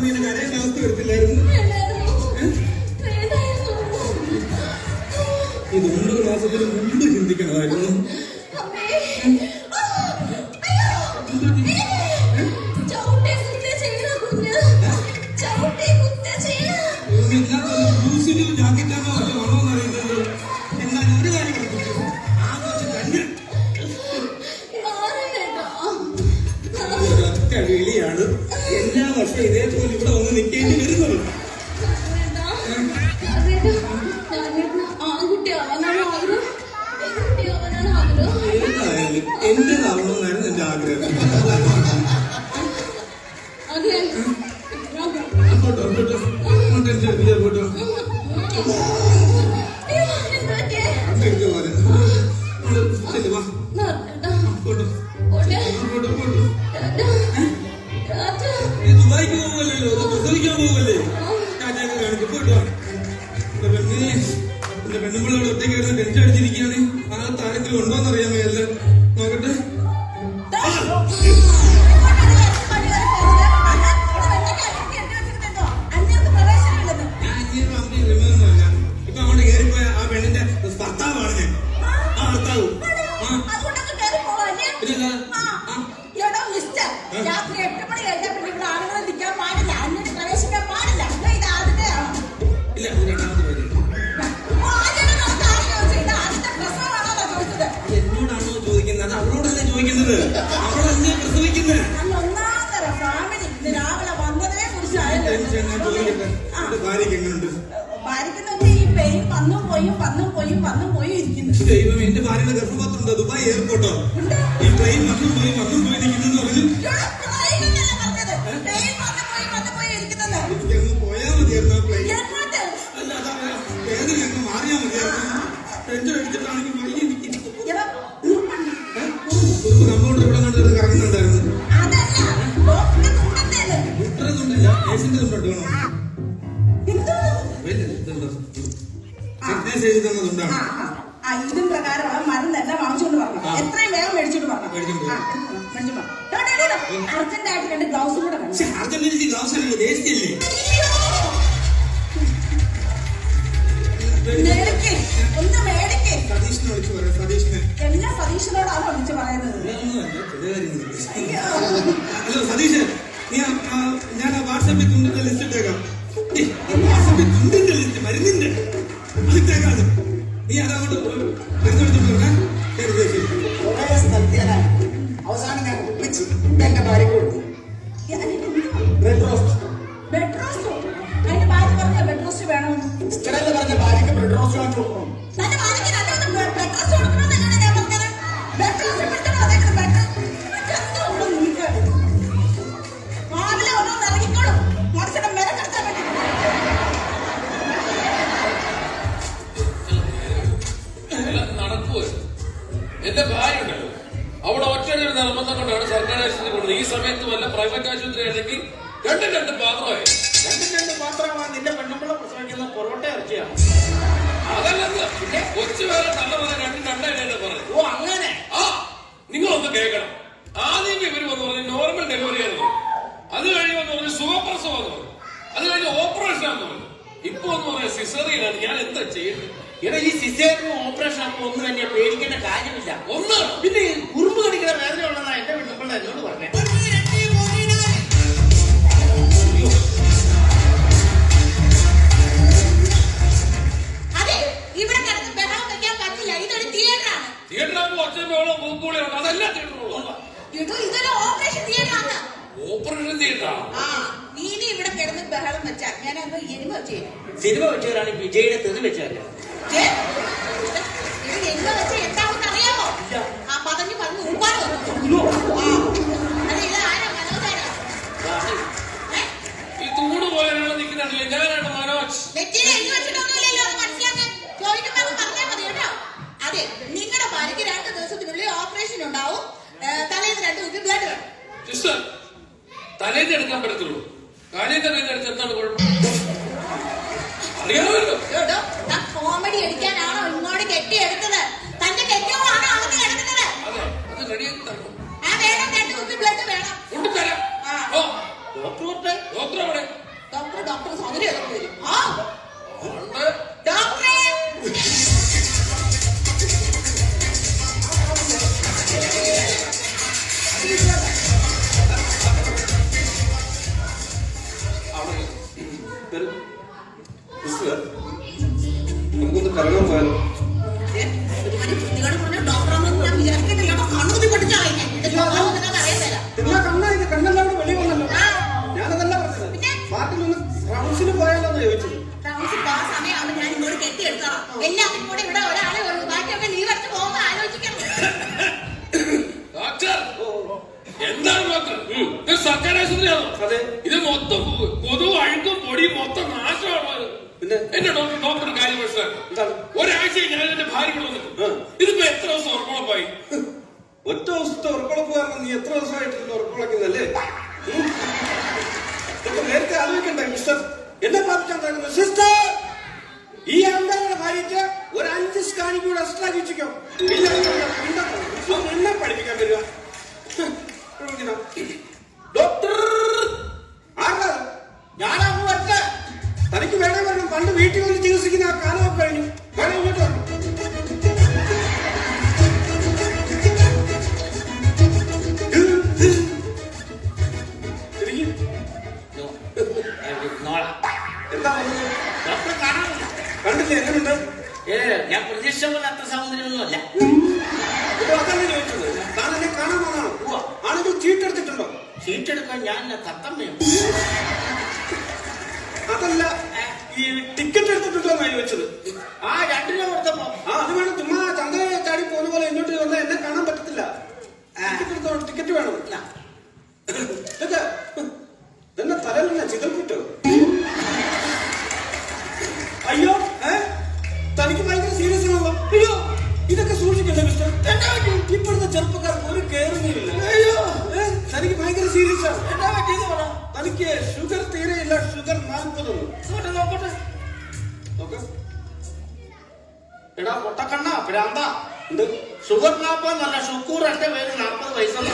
നീ കരയേണ്ട അവസ്ഥ വരത്തില്ലായിരുന്നു. ഇത് 9 മാസത്തിന് മുമ്പ് ചിന്തിക്കണമായിരുന്നു. ജാക്കറ്റാണോ ആണോന്ന് അറിയുന്നത്. എന്നാൽ ഒരു കാര്യം പഠിപ്പിച്ചു, ആ കൊച്ചു തന്നെ ഒരൊറ്റ വിളിയാണ് എല്ലാ വർഷവും ഇതേപോലെ ഇവിടെ വന്ന് നിൽക്കേണ്ടി വരുന്നത്. ഏതായാലും എന്റേതാവണമെന്നായിരുന്നു എന്റെ ആഗ്രഹം. ഫോട്ടോ ദുബായിക്ക് പോകുമല്ലോ, പ്രസവിക്കാൻ പോകുമല്ലേ, ടാറ്റയൊക്കെ കാണിക്കും. പോയിട്ടോ എന്റെ പെണ്ണുമ്പിളോട് ഒറ്റയ്ക്കായിരുന്നു ടെൻഷൻ അടിച്ചിരിക്കുകയാണ്. ആ താരത്തിൽ ഉണ്ടോന്ന് അറിയാൻ വയ്യല്ല. നോക്കട്ടെ. ഇപ്പൊ അങ്ങോട്ട് കയറിപ്പോയ ആ പെണ്ണിന്റെ ഭർത്താവാണ് ഞാൻ. ആ ഭർത്താവ് രാത്രി 8 മണി കഴിഞ്ഞാൽ പിന്നെ ഇവിടെ ആളുകളെ നിൽക്കാൻ പാടില്ല, അന്യന് പ്രവേശിക്കാൻ പാടില്ല. ഇത് ആദ്യത്തെയാണോ? ഇല്ല, രണ്ടാമത്തെ പേര്. എന്നോടാണോ ചോദിക്കുന്നത്? അവളോടല്ലേ ചോദിക്കുന്നത്? അവളല്ലേ പ്രസവിക്കുന്നത്? ഒന്നാമത്തെ ഫാമിലി ഇന്ന് രാവിലെ വന്നതിനെ കുറിച്ചായാലും ഭാര്യക്ക് എങ്ങനെയുണ്ട്? ഭാര്യക്കെന്നൊക്കെ ഈ പെയിൻ വന്നും പോയും ഇരിക്കുന്നു. ദൈവം, എന്റെ ഭാര്യയുടെ ഗർഭപാത്രമുണ്ട് ദുബായ് എയർപോർട്ടോ. ഈ ട്രെയിൻ വന്നും പോയി നിൽക്കുന്നു പറഞ്ഞു. എനിക്കങ്ങ് പോയാ മതിയായിരുന്നു ആ പ്ലെയിൻ. അല്ല, അതാ വേദന അങ്ങ് മാറിയാ മതിയായിരുന്നു. ടെൻഷൻ അടിച്ചിട്ടാണെങ്കിൽ വഴി എനിക്ക് കമ്പൗണ്ടർ ഇവിടെ കണ്ടത് കറങ്ങുന്നുണ്ടായിരുന്നു. ഇത്രയൊന്നുമില്ല, ഏഷ്യന്റെ തൊണ്ടോ എഴുതുന്നതുണ്ടാണ്. ഇതും പ്രകാരമാണ് മരുന്നെല്ലാം വാങ്ങിച്ചോണ്ട് പറഞ്ഞു. എത്രയും വേഗം മേടിച്ചോണ്ട് പറഞ്ഞു. അർജന്റായിട്ട് 2 ഗ്ലൗസ് കൂടെ അർജന്റീന ഗ്ലൗസ് അല്ലേ, ദേശീയല്ലേ? ഒന്ന് മേടിക്കേ. സതീഷിനെ വിളിച്ചു പറയാം. സതീഷിനെ എല്ലാ സതീഷിനോടാണ് വിളിച്ചു പറയുന്നത്. ഹലോ സതീഷ്, ഞാൻ വാട്സാപ്പിൽ തുണ്ടിന്റെ ലിസ്റ്റ് ഇട്ടേക്കാം. വാട്സാപ്പിൽ തുണ്ടിന്റെ ലിസ്റ്റ്, മരുന്നിന്റെ അതിട്ടേക്കാതെ നീ അതങ്ങോട്ട് മരുന്നെടുത്തോണ്ട് അവസാനം ഞാൻ ഒപ്പിച്ച് എന്റെ ഭാര്യ കൊടുത്തു. Bread roast. ബെഡ് റോസ്റ്റോ? അതിന്റെ ഭാര്യ പറഞ്ഞ ബെഡ് റോസ്റ്റ് വേണമെന്ന്. ഇഷ്ടമല്ല പറഞ്ഞ ഭാര്യക്ക് ബ്രെഡ് റോസ്റ്റ് വാങ്ങി കൊടുക്കണം. തന്റെ ഭാര്യക്ക് ബെഡ് റോസ്റ്റ് കൊടുക്കണമെന്നാണ് ഞാൻ പറഞ്ഞത്. ബെഡ് റോസ്റ്റ് പിടിച്ചോ അതേക്കണം. ബെഡ് നിങ്ങൾക്ക് രാവിലെ ഒന്നും ഇറങ്ങിക്കോളും. മനുഷ്യനെ മെനക്കെടുത്താൻ പറ്റും. നടക്കുവോ? എന്റെ ഭാര്യ ഉണ്ടല്ലോ, അവിടെ ഒറ്റയൊരു നിർബന്ധം കൊണ്ടാണ് സർക്കാർ ആശുപത്രി കൊടുത്തത്. ഈ സമയത്ത് വല്ല പ്രൈവറ്റ് ആശുപത്രി ആണെങ്കിൽ 2 പാത്രമായി. 2 പാത്രമാണ് നിന്റെ പെണ്ണുമ്പിള്ള പ്രസവിക്കുന്ന പൊറോട്ട ഇറച്ചിയാണ്. അതല്ലെന്ന് പിന്നെ കൊച്ചു വേറെ നല്ല പോലെ 2 പറഞ്ഞു. ഓ അങ്ങനെ. നിങ്ങളൊന്ന് കേൾക്കണം. ആദ്യം ഇവര് വന്ന് പറഞ്ഞു നോർമൽ ഡെലിവറി ആയിരുന്നു. അത് കഴിഞ്ഞ് വന്ന് പറഞ്ഞു സുഖപ്രസവം എന്ന് പറഞ്ഞു. അത് കഴിഞ്ഞ് ഓപ്പറേഷൻ ആണെന്ന് പറഞ്ഞു. ഇപ്പൊ ഒന്ന് പറയാം സിസേറിയനാണ്. ഞാൻ എന്താ ചെയ്യുന്നത്? ഇവിടെ ഈ സിസേറിയനും ഓപ്പറേഷൻ ആകുമ്പോൾ ഒന്നും തന്നെ പേടിക്കേണ്ട കാര്യമില്ല. ഒന്ന് പിന്നെ കുറുമ്പ് കടിക്കുന്ന വേദന ഉള്ളതാണ് എന്റെ പെണ്ണുമ്പിള്ള എന്നോട് പറഞ്ഞത്. അതെ, ഇവിടെ കിടന്ന് ബഹളം വെക്കാൻ പറ്റില്ല. ഇതൊരു തിയേറ്ററാണ്. തിയേറ്ററാകുമ്പോൾ ഒച്ചയും ബഹളവും പൂക്കൂളിയാണ്. അതല്ല തിയേറ്ററുള്ളൂ. ഇതൊരു ഓപ്പറേഷൻ തിയേറ്ററാണ്. ഓപ്പറേഷൻ തിയേറ്ററാ? നീ ഇവിടെ കിടന്ന് ബഹളം വെച്ചാൽ ഞാൻ അന്ന് എരുമ ചെയ്യും. സിനിമ വെച്ചവരാണ് വിജയുടെ തെറി വെച്ചവര്. ഇത് എരുമ വെച്ച എന്താണെന്ന് അറിയാമോ? ആ പതഞ്ഞു ഉപ്പാട് വന്നു. അത് ഇത് ആരാ? മനോജാരാ? ഈ തൂണ് പോയാലാണ് നിൽക്കുന്നില്ലേ? ഞാനാണ് മനോജ്. നെറ്റിയിൽ എഴുതി വെച്ചിട്ടൊന്നുമില്ലല്ലോ, അത് മനസ്സിലാക്കാൻ ചോദിക്കുമ്പോൾ പറഞ്ഞാൽ മതി കേട്ടോ. അതെ, നിങ്ങളുടെ ഭാര്യയ്ക്ക് 2 ദിവസത്തിനുള്ളിൽ ഓപ്പറേഷൻ ഉണ്ടാവും. തലേന്ന് 2 കുപ്പി ബ്ലഡ് വേണം. സിസ്റ്റർ, തലേന്ന് എടുക്കാൻ പറ്റത്തുള്ളൂ. കാര്യം തന്നെ എടുത്ത് എന്താണ് കുഴപ്പം? അറിയാമല്ലോ. കോമഡി അടിക്കാനാണോ ഇങ്ങോട്ട് കെട്ടിയെടുത്തത്? തന്റെ കെട്ടിയോളാണോ അകത്ത് കിടക്കുന്നത്? അതെ, അത് റെഡിയാക്കി തരണം. വേണം, 2 കുപ്പി ബ്ലഡ് വേണം. കൊണ്ടുതരാം. ഡോക്ടർ ഡോക്ടർ അവിടെ ഡോക്ടർ സൗന്ദര്യ വരും. ആ ഉണ്ട്. ഡോക്ടറെ നമുക്കൊന്ന് കറങ്ങാൻ പോയാലോ? ഡോക്ടറാണെന്ന് ഞാൻ വിചാരിക്കുന്നില്ല. കണ്ണൂതി പഠിച്ചാലേ അറിയത്തില്ല. നിങ്ങളെ കണ്ണായി കണ്ണെല്ലാം വെളി വന്നല്ലോ. ഞാനതല്ല പറഞ്ഞത്. പാർട്ടിലൊന്ന് റൗണ്ട്സിന് പോയാലോന്ന് ചോദിച്ചത്. സമയമാണ് ഞാൻ ഇങ്ങോട്ട് കെട്ടിയെടുത്തോളാം. എല്ലാവരും കൂടെ ഇവിടെ ഒരാളെ ഉള്ളൂ. ബാക്കിയൊക്കെ ലീവ് എടുത്ത് പോകുമ്പോൾ ആലോചിക്കണം. ഡോക്ടർ എന്താണ് ഡോക്ടർ ഇത് സർക്കാർ ആശുപത്രിയാണോ? അതെ. ഇത് മൊത്തം കൊതുവും അഴുക്കും പൊടിയും മൊത്തം നാശമാണ്. പിന്നെ എന്റെ ഡോക്ടർ കാര്യം മനസ്സിലാക്കും. എന്താണ്? ഒരാഴ്ച ഞാൻ എന്റെ ഭാര്യ വന്നിട്ട് ഇതിപ്പോ എത്ര ദിവസം ഉറപ്പുളപ്പായി? ഒറ്റ ദിവസത്തെ ഉറക്കുളപ്പ് കാരണം നീ എത്ര ദിവസമായിട്ട് ഉറക്കുളക്കുന്നല്ലേ? നേരത്തെ ആലോചിക്കണ്ടേ മിസ്റ്റർ? എന്നെ പാർപ്പിച്ചാൽ സിസ്റ്റർ ഈ അമ്മയുടെ ഭാര്യയ്ക്ക് ഒരു 5 സ്കാനിംഗ് കൂടെ എക്സ്ട്രാ ചോദിച്ചോ. എന്നെ പഠിപ്പിക്കാൻ വരിക ഡോക്ടർ ആരാ? ഞാനാ വരട്ടെ. തനിക്ക് വേണേ വരണം. പണ്ട് വീട്ടിൽ വന്ന് ചികിത്സിക്കുന്ന ആ കാലമൊക്കെ കഴിഞ്ഞു. വേണം ഇങ്ങോട്ട് വരണം. എന്താ കണ്ടില്ലേ? എങ്ങനെയുണ്ട്? ഞാൻ പ്രതീക്ഷ പോലെ അത്ര സൗന്ദര്യമൊന്നുമല്ല. അതല്ലേ ചോദിച്ചത്. താൻ എന്നെ കാണാൻ വന്നാണോ? ആണെങ്കിൽ ചീട്ടെടുത്തിട്ടുണ്ടോ? ചീട്ടെടുക്കാൻ ഞാൻ തത്തമ്മയോ? അതല്ല, ഈ ടിക്കറ്റ് എടുത്തിട്ടുണ്ടോ എന്നാ ചോദിച്ചത്. ആ 2 രൂപ കൊടുത്തപ്പോ അത് വേണം. ചുമ്മാ ചന്തയെ ചാടി പോകുന്ന പോലെ എന്നോട്ട് വന്നാൽ എന്നെ കാണാൻ പറ്റത്തില്ല. ടിക്കറ്റ് വേണം. ഇതെന്നെ തലയിലെന്നെ ചിതൽക്കിട്ടോ? അയ്യോ തനിക്ക് ഭയങ്കര സീരിയസ് ആണല്ലോ. അയ്യോ ഇതൊക്കെ സൂക്ഷിക്കണ്ടേ മിസ്റ്റർ? ഇപ്പോഴത്തെ ചെറുപ്പക്കാർക്ക് ഒരു കെയറിംഗില്ല. അയ്യോ തനിക്ക് ഭയങ്കര സീരിയസ് ആണ്. എന്താ പറ്റിയത്? തനിക്ക് ഷുഗർ തീരെയില്ല. ഷുഗർ 40 നോക്കട്ടെ. എടാ പൊട്ടക്കണ്ണ ഭ്രാന്ത. ഷുഗർ 40 നല്ല ഷുക്കൂർ എന്റെ പേര് 40 വയസ്സല്ല.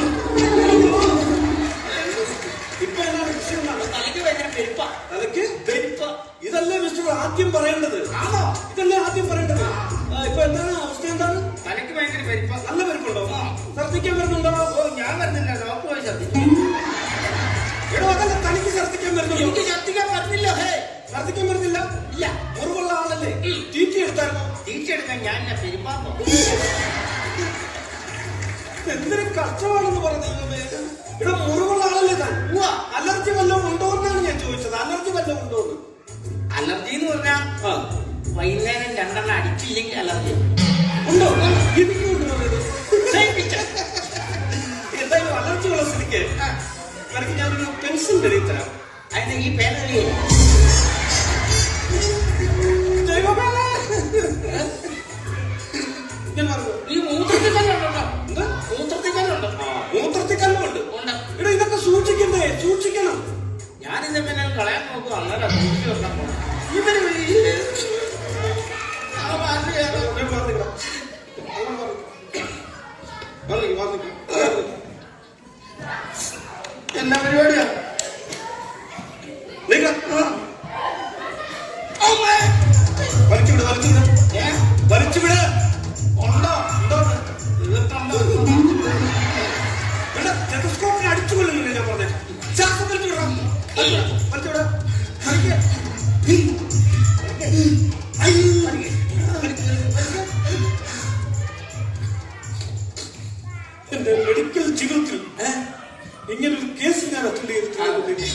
ഇപ്പൊ എന്താണ് വിഷയം? തലയ്ക്ക് ഭയങ്കര പെരുപ്പ. തലയ്ക്ക് പെരുപ്പ. ഇതല്ലേ മിസ്റ്റർ ആദ്യം പറയേണ്ടത്? ആണോ? ഇതല്ലേ ആദ്യം പറയേണ്ടത്? ഇപ്പൊ എന്താണ് അവസ്ഥ? എന്താണ്? തലയ്ക്ക് ഭയങ്കര പെരുപ്പ. നല്ല പെരുപ്പുണ്ടോ? ഛർദ്ദിക്കാൻ വരുന്നുണ്ടോ? ഞാൻ വരുന്നില്ല. ഡോക്ടർ പോയി ഛർദ്ദിക്കും. എടോ അതല്ല, തനിക്ക് ഛർദ്ദിക്കാൻ വരുന്നുണ്ടോ? എനിക്ക് ഛർദ്ദിക്കാൻ പറ്റുന്നില്ല. ഛർദ്ദിക്കാൻ വരുന്നില്ല? ഇല്ല. മുറിവുള്ള ആളല്ലേ? തീറ്റി എടുത്തായിരുന്നോ? തീറ്റെടുക്കാൻ ഞാൻ എന്നെ പെരുമ്പാമ്പോ. എന്തൊരു കഷ്ടമാണെന്ന് പറഞ്ഞു. ഇവിടെ മുറിവുള്ള ആളല്ലേ താൻ? അലർജി വല്ലതും ഉണ്ടോ എന്നാണ് ഞാൻ ചോദിച്ചത്. അലർജി വല്ലതും ഉണ്ടോ എന്ന്. അലർജി എന്ന് പറഞ്ഞാ വൈകുന്നേരം 2 എണ്ണം അടിച്ചില്ലെങ്കിൽ അലർജി ഉണ്ടോ? എനിക്കുണ്ടോ? ക്ഷയിപ്പിച്ച. എന്തായാലും അലർജി ഉള്ള സ്ഥിതിക്ക് എനിക്ക് ഞാനൊരു പെൻസിൽ എഴുതി തരാം. അതിന് ഈ പേരറിയേ ഈ മൂത്രത്തിൽ കല്ലുണ്ടോ? എന്താ മൂത്രത്തിൽ കല്ലുണ്ടോ? മൂത്രത്തിൽ കല്ലുണ്ട്. ഉണ്ട്. ഇവിടെ ഇതൊക്കെ സൂക്ഷിക്കണ്ടേ? സൂക്ഷിക്കണം. ഞാനിത് പിന്നെ കളയാൻ നോക്കും. അന്നേരം സൂക്ഷിച്ചു വെക്കാൻ പോണം. ഇവര് എന്നാ പരിപാടിയാ? വലിച്ചുവിട്, വലിച്ചുവിട്, വലിച്ചുവിട്. ഉണ്ടോ? ടെലസ്കോപ്പിന് അടിച്ചു കൊള്ളുന്നില്ല ഞാൻ പറഞ്ഞത്. ശ്വാസം വലിച്ചുവിടാം. വലിച്ചുവിടാം. എന്റെ മെഡിക്കൽ ജീവിതത്തിൽ ഇങ്ങനൊരു കേസ് ഞാൻ അറ്റൻഡ് ചെയ്തിട്ടുണ്ട്.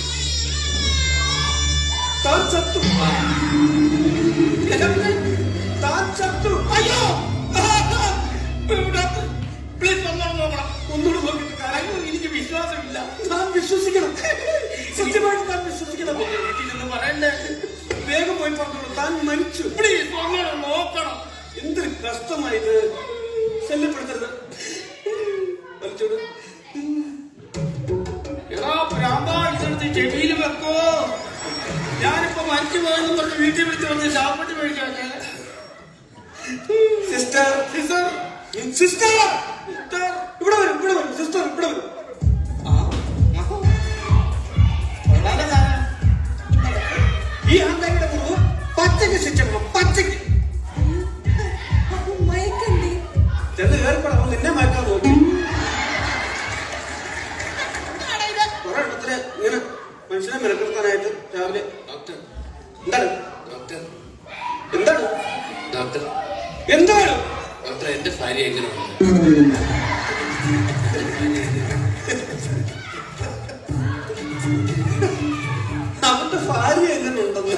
താൻ ചത്തു. താൻ ചത്തു. അയ്യോ പ്ലീസ് ഒന്നോട് നോക്കണം. ഒന്നുകൂടെ നോക്കിയിട്ട് കാര്യം. എനിക്ക് വിശ്വാസമില്ല. താൻ വിശ്വസിക്കണം. സത്യമായിട്ട് താൻ വിശ്വസിക്കണം. വീട്ടിലൊന്ന് പറയണ്ടേ? വേഗം പോയി പറഞ്ഞോളൂ. താൻ മരിച്ചു. പ്ലീസ് ഒന്നോട് നോക്കണം. എന്തൊരു കഷ്ടമായത്. ശല്യപ്പെടുത്തരുത്. വലിച്ചോട്. എടാ ഭ്രാന്ത, ഇതെടുത്ത് ചെവിയിൽ വെക്കോ. ഞാനിപ്പോ മരിച്ചു പോയെന്ന് പറഞ്ഞ് വീട്ടിൽ വിളിച്ച് വന്ന് ശാപപ്പെട്ട് മേടിക്കാൻ. സിസ്റ്റർ, സിസ്റ്റർ, സിസ്റ്റർ, ഇവിടെ വരും, ഇവിടെ വരും. സിസ്റ്റർ ഇവിടെ വരും. ഈ ആൺകാരിയുടെ മുറിവ് പച്ചയ്ക്ക് ശിക്ഷിക്കണം, പച്ചയ്ക്ക്. അപ്പൊ മയക്കെന്തേ? ചെന്ന് കയറിപ്പോ നിന്നെ മയക്കാൻ നോക്കി. എന്താടാ ഇത്? കുറെ എണ്ണത്തിന് ഇങ്ങനെ മനുഷ്യനെ മെനക്കെടുത്താനായിട്ട് രാവിലെ. ഡോക്ടർ എന്താണ് ഡോക്ടർ എന്താണ് ഡോക്ടർ എന്താണ് ഡോക്ടർ എന്റെ ഭാര്യ എങ്ങനെയുണ്ട്? അവന്റെ ഭാര്യ എങ്ങനെ ഉണ്ടെന്ന്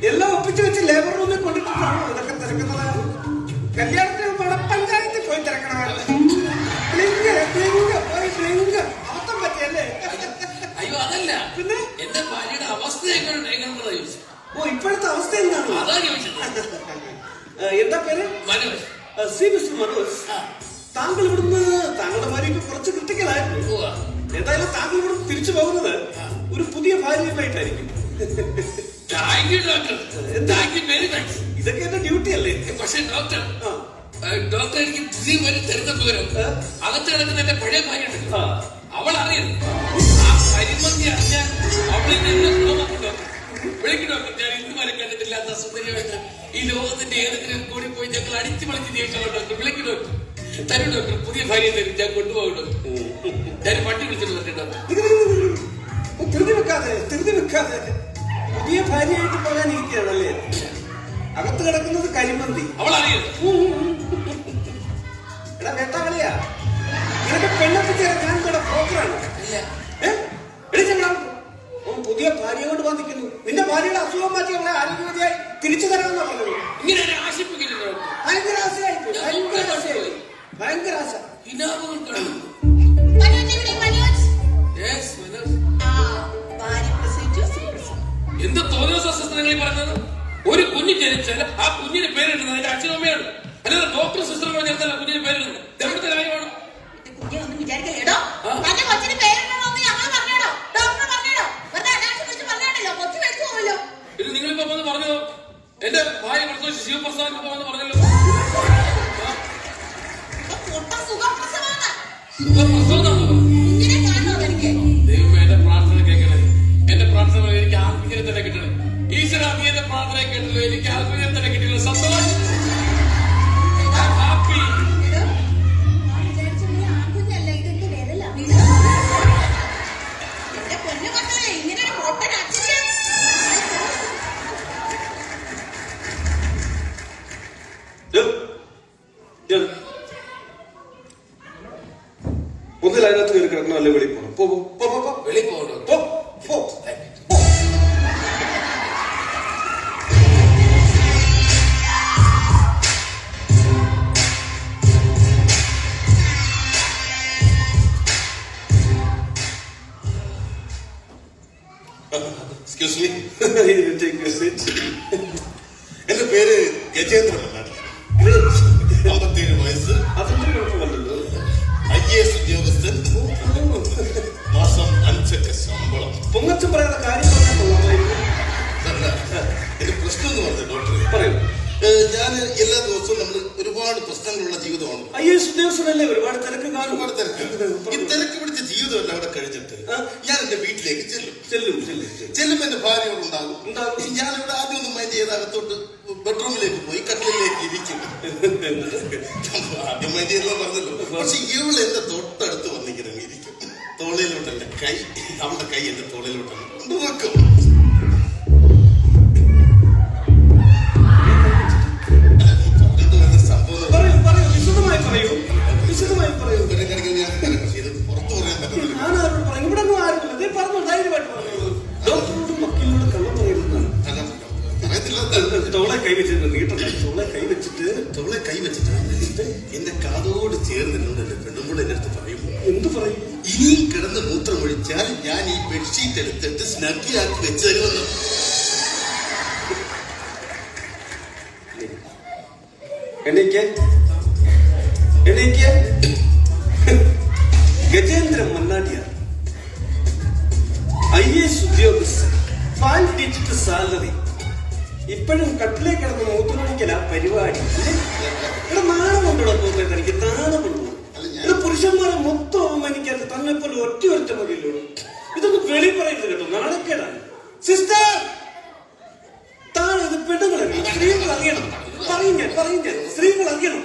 എല്ലാം ഒപ്പിച്ചു വെച്ച് ലേബർ റൂമിൽ കൊണ്ടിട്ടാണോ ഇതൊക്കെ തിരക്കുന്നത്? കല്യാണത്തിന് പഞ്ചായത്തിൽ പോയി തിരക്കണമായിരുന്നു. അബദ്ധം പറ്റിയല്ലേ? അയ്യോ അതല്ല, പിന്നെ എന്റെ ഭാര്യയുടെ അവസ്ഥ എങ്ങനെയുണ്ടെന്നാ ചോദിച്ചത്. ഓ ഇപ്പോഴത്തെ അവസ്ഥ എന്താണ്? അതാ ചോദിച്ചത്. എന്താ പേര്? മനോജ്. സി മിസ്റ്റർ മനോജ്, താങ്കൾ ഇവിടുന്ന് താങ്കളുടെ ഭാര്യയ്ക്ക് കുറച്ച് ക്രിട്ടിക്കലായിരുന്നു. എന്തായാലും താങ്കൾ ഇവിടുന്ന് തിരിച്ചു പോകുന്നത് ഒരു പുതിയ ഭാര്യയുമായിട്ടായിരിക്കും. Thank you doctor, thank you very much. ഇതൊക്കെ എന്റെ ഡ്യൂട്ടി അല്ലേ? പക്ഷെ ഡോക്ടർ ഡോക്ടർ എനിക്ക് പുതിയ വരി തരുന്ന പകരം അകത്ത് കിടക്കുന്ന എന്റെ പഴയ ഭാര്യ ഉണ്ട്, അവൾ അറിയരുത്. ആ പരിമന്തി അറിഞ്ഞാൽ അവളിൽ നിന്ന് ഗുണമാക്കും ഡോക്ടർ. വിളിക്കും ഡോക്ടർ, ഞാൻ ഇന്നുവരെ കണ്ടിട്ടില്ലാത്ത സുന്ദരിയായിട്ട് ഈ ലോകത്തിന്റെ ഏതെങ്കിലും കൂടി പോയി ഞങ്ങൾ അടിച്ചു പൊളിച്ച് ജീവിച്ചോ ഡോക്ടർ. വിളിക്കും ഡോക്ടർ, തരും ഡോക്ടർ, പുതിയ ഭാര്യ തരും, ഞാൻ കൊണ്ടുപോകും ഡോക്ടർ. ഞാൻ വണ്ടി വിളിച്ചിട്ട് വരട്ടെ ഡോക്ടർ. ധൃതി വെക്കാതെ പുതിയ ഭാര്യയായിട്ട് പോകാൻ ഇരിക്കുകയാണല്ലേ? അകത്ത് കിടക്കുന്നത് കരിമന്തി, അവൾ അറിയരുത്. എടാ വേട്ടാ നിനക്ക് പെണ്ണെത്തിച്ച് ഞാൻ ഇവിടെ ബ്രോക്കറാണ്. പുതിയ ഭാര്യ കൊണ്ട് വന്നിരിക്കുന്നു. നിന്റെ ഭാര്യയുടെ അസുഖം മാറ്റി അവളെ ആരോഗ്യവതിയായി തിരിച്ചു തരാമെന്നാ പറഞ്ഞത്. ഇങ്ങനെ ആശിപ്പിക്കില്ല ഡോക്ടർ. ഭയങ്കര ആശയായി, ഭയങ്കര ആശ. മനോജ് എവിടെ? മനോജ്. Yes, മനോജ്. ഭാര്യ പ്രസവിച്ചു, സുഖപ്രസവം. എന്ത് തോന്നിയ നിങ്ങൾ പറഞ്ഞത്? ഒരു കുഞ്ഞ് ജനിച്ചാൽ ആ കുഞ്ഞിന് പേരിടുന്നത് അതിന്റെ അച്ഛനും അമ്മയാണ്, അല്ലാതെ ഡോക്ടർ സിസ്റ്ററുകൾ ചേർത്തല്ല കുഞ്ഞിന് പേരിടുന്നത്. എവിടുത്തെ കാര്യമാണ്? കുഞ്ഞെ ഒന്നും വിചാരിക്കല്ലേടോ. തന്റെ കൊച്ചിന് പേരിടണമെന്ന് ഞങ്ങൾ പറഞ്ഞോടോ, ഡോക്ടർ പറഞ്ഞോടോ, വെറുതെ അനാവശ്യം വെച്ച് പറഞ്ഞാണല്ലോ, കൊച്ചു മേടിച്ചു പോവല്ലോ. ഇത് നിങ്ങളിപ്പോ വന്ന് പറഞ്ഞോ എന്റെ ഭാര്യ പ്രസവിച്ച് ശിവപ്രസാദ് പോകാന്ന് പറഞ്ഞല്ലോ. പൊട്ട സുഖപ്രസവമാണ്. സുഖപ്രസവം കുഞ്ഞിനെ കാണണോ എനിക്ക്? ദൈവമേ, എന്റെ പ്രാർത്ഥന കേൾക്കണേ, എന്റെ പ്രാർത്ഥന എനിക്ക് ആത്മീയത തന്നെ കിട്ടണേ. ഈശ്വര, നീ എന്റെ പ്രാർത്ഥന കേട്ടല്ലോ, എനിക്ക് ആത്മീയത തന്നെ കിട്ടില്ല. സന്തോഷം, ഹാപ്പി. എന്റെ പൊന്നു മക്കളെ, ഇങ്ങനെ ഒരു പൊട്ടൻ അച്ഛനെ ഒന്നിൽ അതിനകത്ത് കയറി കിടക്കണം, അല്ലെ വെളി പോകണം. വെളി പോകണ്ടോ? എക്സ്ക്യൂസ് മീ, എന്റെ പേര് ഗജേന്ദ്രൻ എന്നാണ്. 57 വയസ്സ്, അതൊന്നും കുഴപ്പമല്ലല്ലോ. IAS ഉദ്യോഗസ്ഥൻ, മാസം 5 ശമ്പളം. പൊങ്ങച്ചം പറയുന്ന കാര്യം പറഞ്ഞാൽ കൊള്ളാമായിരുന്നു. എന്റെ പ്രശ്നം എന്ന് പറഞ്ഞ ഡോക്ടറെ, പറയൂ. ഞാൻ എല്ലാ ദിവസവും നമ്മൾ ഒരുപാട് പ്രശ്നങ്ങളുള്ള ജീവിതമാണ്. IAS ഉദ്യോഗസ്ഥനല്ലേ, ഒരുപാട് തിരക്ക് കാണും. ഒരുപാട് തിരക്ക്. ഈ തിരക്ക് പിടിച്ച ജീവിതമല്ല അവിടെ കഴിഞ്ഞിട്ട് ഞാൻ എന്റെ വീട്ടിലേക്ക് ചെല്ലും എന്റെ ഭാര്യയോട് ഉണ്ടാകും. ഞാനിവിടെ ആദ്യം ഒന്ന് മൈൻഡ് ചെയ്ത് അകത്തോട്ട് ബെഡ്റൂമിലേക്ക് പോയി കട്ടിലേക്ക് ഇരിക്കും. ആദ്യം മൈൻഡ് ചെയ്തെന്ന് പറഞ്ഞല്ലോ. പക്ഷെ ഇവള് എന്റെ തൊട്ടടുത്ത് വന്നിങ്ങനെ ഇരിക്കും. തോളിലോട്ട് എന്റെ കൈ, അവളുടെ കൈ എന്റെ തോളിലോട്ട് കൊണ്ടുവെക്കും. പുറത്തു പറയാൻ പറ്റുന്നില്ല. തോളെ കൈ വെച്ചിട്ട് എന്റെ കാതോട് ചേർന്നിട്ടുണ്ട് എന്റെ പെണ്ണും കൂടെ എന്റെ അടുത്ത് പറയും. എന്ത് പറയും? ഇനിയും കിടന്ന് മൂത്രമൊഴിച്ചാൽ ഞാൻ ഈ ബെഡ്ഷീറ്റ് എടുത്തിട്ട് സ്നഗ്ഗിയാക്കി വെച്ച് തരുമെന്ന്. എണീക്ക്. ഗജേന്ദ്രൻ മന്നാടിയാർ, IAS ഉദ്യോഗസ്ഥൻ, 5 ഡിജിറ്റ് സാലറി. ഇപ്പോഴും കട്ടിലേ കിടന്ന് മൂത്രമൊഴിക്കല പരിപാടി. ഇവിടെ നാണമുണ്ടോ തോന്നേ? തനിക്ക് നാണമുണ്ടോ? ഇവിടെ പുരുഷന്മാരെ മൊത്തം അവമാനിക്കാൻ തന്നെ പോലെ ഒറ്റ മതിയല്ലോ. ഇതൊന്നും വെളി പറയരുത് കേട്ടോ, നാണക്കേടാണ്. സിസ്റ്റർ, താഴെ പെണ്ണുങ്ങൾ അറിയണം, സ്ത്രീകൾ അറിയണം. പറയും ഞാൻ സ്ത്രീകൾ അറിയണം.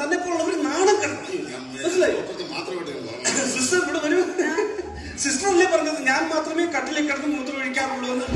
തന്നെ പോലുള്ളവർ നാണം കിടക്കും. മനസ്സിലായോ? സിസ്റ്റർ ഇവിടെ വരൂ. സിസ്റ്റർ അല്ലേ പറഞ്ഞത് ഞാൻ മാത്രമേ കട്ടിലേക്ക് കിടന്ന് മൂത്രം ഒഴിക്കാറുള്ളൂ എന്ന്?